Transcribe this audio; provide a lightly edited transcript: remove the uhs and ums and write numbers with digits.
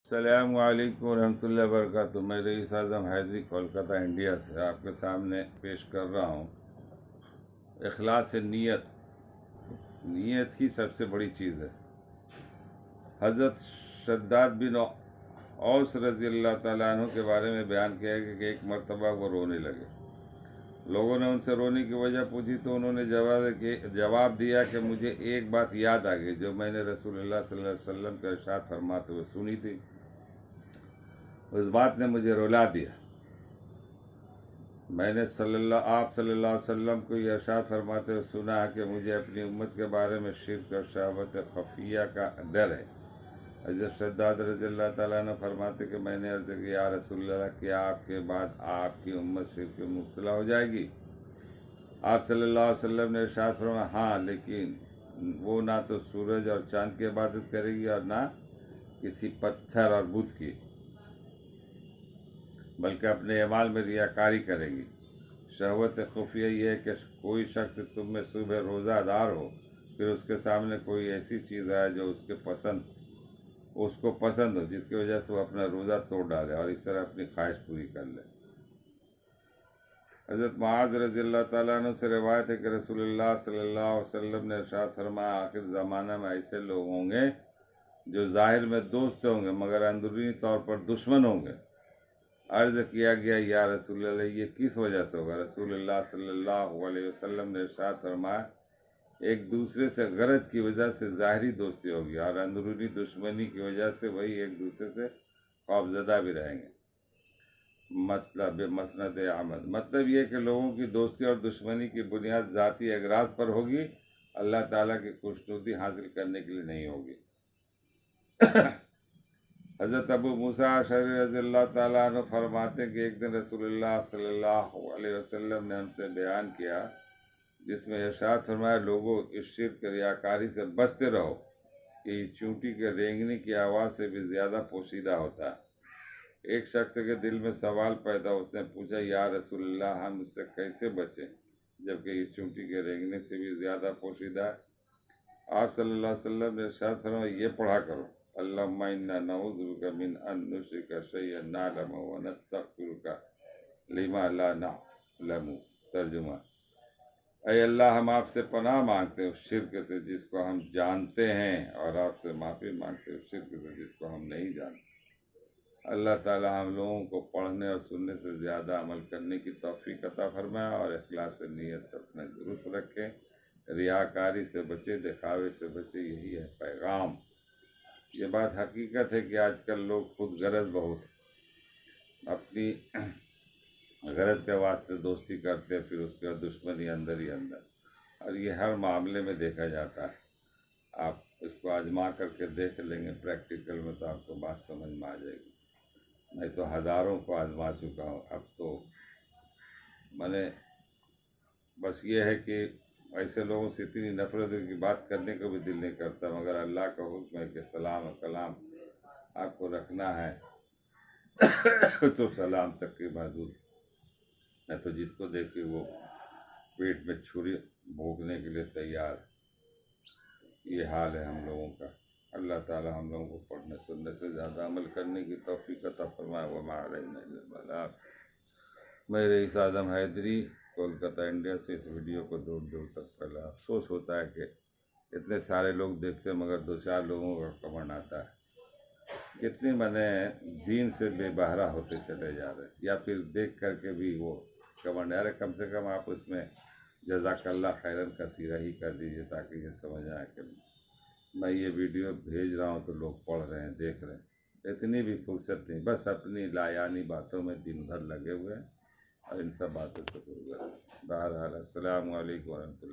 السلام علیکم ورحمۃ اللہ وبرکاتہ۔ میں رئیس اعظم حیدری کولکتہ انڈیا سے آپ کے سامنے پیش کر رہا ہوں اخلاص نیت۔ نیت ہی سب سے بڑی چیز ہے۔ حضرت شداد بن اوس رضی اللہ تعالیٰ عنہ کے بارے میں بیان کیا ہے کہ ایک مرتبہ وہ رونے لگے۔ لوگوں نے ان سے رونے کی وجہ پوچھی تو انہوں نے جواب دیا کہ مجھے ایک بات یاد آ گئی جو میں نے رسول اللہ صلی اللہ علیہ وسلم کا ارشاد فرماتے ہوئے سنی تھی۔ اس بات نے مجھے رلا دیا۔ میں نے آپ صلی اللہ علیہ وسلم کو یہ ارشاد فرماتے ہوئے سنا ہے کہ مجھے اپنی امت کے بارے میں شرک اور شہوت خفیہ کا ڈر ہے۔ حضرت شداد رضی اللہ تعالیٰ عنہ فرماتے کہ میں نے عرض کی یا رسول اللہ، کیا آپ کے بعد آپ کی امت شرک میں مبتلا ہو جائے گی؟ آپ صلی اللہ علیہ وسلم نے ارشاد فرمایا ہاں، لیکن وہ نہ تو سورج اور چاند کی عبادت کرے گی اور نہ کسی پتھر اور بت کی، بلکہ اپنے اعمال میں ریاکاری کرے گی۔ شہوت خفیہ یہ ہے کہ کوئی شخص تم میں صبح روزہ دار ہو، پھر اس کے سامنے کوئی ایسی چیز آئے جو اس کو پسند ہو، جس کی وجہ سے وہ اپنا روزہ توڑ ڈالے اور اس طرح اپنی خواہش پوری کر لے۔ حضرت معاذ رضی اللہ تعالیٰ عنہ سے روایت ہے کہ رسول اللہ صلی اللہ علیہ وسلم نے ارشاد فرمایا آخر زمانہ میں ایسے لوگ ہوں گے جو ظاہر میں دوست ہوں گے مگر اندرونی طور پر دشمن ہوں گے۔ عرض کیا گیا یا رسول اللہ، یہ کس وجہ سے ہوگا؟ رسول اللہ صلی اللہ علیہ وسلم نے ارشاد فرمایا ایک دوسرے سے غرض کی وجہ سے ظاہری دوستی ہوگی اور اندرونی دشمنی کی وجہ سے وہی ایک دوسرے سے خوفزدہ بھی رہیں گے۔ مسند احمد۔ مطلب یہ کہ لوگوں کی دوستی اور دشمنی کی بنیاد ذاتی اغراض پر ہوگی، اللہ تعالیٰ کی خوشنودی حاصل کرنے کے لیے نہیں ہوگی۔ حضرت ابو موسیٰ اشعری رضی اللہ تعالیٰ عنہ فرماتے کہ ایک دن رسول اللہ صلی اللہ علیہ وسلم نے ہم سے بیان کیا جس میں ارشاد فرمایا لوگوں اس شرک ریاکاری سے بچتے رہو کہ یہ چونٹی کے رینگنے کی آواز سے بھی زیادہ پوشیدہ ہوتا ہے۔ ایک شخص کے دل میں سوال پیدا، اس نے پوچھا یا رسول اللہ، ہم اس سے کیسے بچیں جبکہ یہ چونٹی کے رینگنے سے بھی زیادہ پوشیدہ ہے؟ آپ صلی اللہ علیہ وسلم نے ارشاد فرمایا یہ پڑھا کرو اللہم انا نعوذ بک من ان نشرک شیئا نعلمہ ونستغفرک لما لا نعلم۔ ترجمہ: اے اللہ، ہم آپ سے پناہ مانگتے ہیں اس شرک سے جس کو ہم جانتے ہیں اور آپ سے معافی مانگتے ہیں اس شرک سے جس کو ہم نہیں جانتے۔ اللہ تعالی ہم لوگوں کو پڑھنے اور سننے سے زیادہ عمل کرنے کی توفیق عطا فرمائے اور اخلاص نیت اپنے درست رکھیں، ریاکاری سے بچے، دکھاوے سے بچے، یہی ہے پیغام۔ یہ بات حقیقت ہے کہ آج کل لوگ خود غرض بہت اپنی غرض کے واسطے دوستی کرتے، پھر اس کے بعد دشمنی اندر ہی اندر، اور یہ ہر معاملے میں دیکھا جاتا ہے۔ آپ اس کو آزما کر کے دیکھ لیں گے پریکٹیکل میں تو آپ کو بات سمجھ میں آ جائے گی۔ میں تو ہزاروں کو آزما چکا ہوں، اب تو میں نے بس یہ ہے کہ ایسے لوگوں سے اتنی نفرت ہے کہ بات کرنے کو بھی دل نہیں کرتا، مگر اللہ کا حکم ہے کہ سلام و کلام آپ کو رکھنا ہے تو سلام تک کی محدود ہے، تو جس کو دیکھے وہ پیٹ میں چھری بھونکنے کے لیے تیار۔ یہ حال ہے ہم لوگوں کا۔ اللہ تعالی ہم لوگوں کو پڑھنے سننے سے زیادہ عمل کرنے کی توفیق عطا فرمائے۔ وما علینا الا البلاغ۔ میں رئیس اعظم حیدری کولکتہ انڈیا سے اس ویڈیو کو دور دور تک پھیلا۔ افسوس ہوتا ہے کہ اتنے سارے لوگ دیکھتے ہیں مگر 2-4 لوگوں کا کمنٹ آتا ہے۔ کتنے دین سے بے بہرا ہوتے چلے جا رہے ہیں، یا پھر دیکھ کر کے بھی وہ کمنٹ آ رہے، کم سے کم آپ اس میں جزاک اللہ خیرن کثیرہ ہی کر دیجیے تاکہ یہ سمجھ آئے کہ میں یہ ویڈیو بھیج رہا ہوں تو لوگ پڑھ رہے ہیں، دیکھ رہے ہیں۔ اتنی بھی فرصت نہیں، بس اپنی لایانی باتوں میں دن بھر لگے ہوئے ہیں اور ان سب باتوں سے بہرحال السلام علیکم ورحمۃ اللہ۔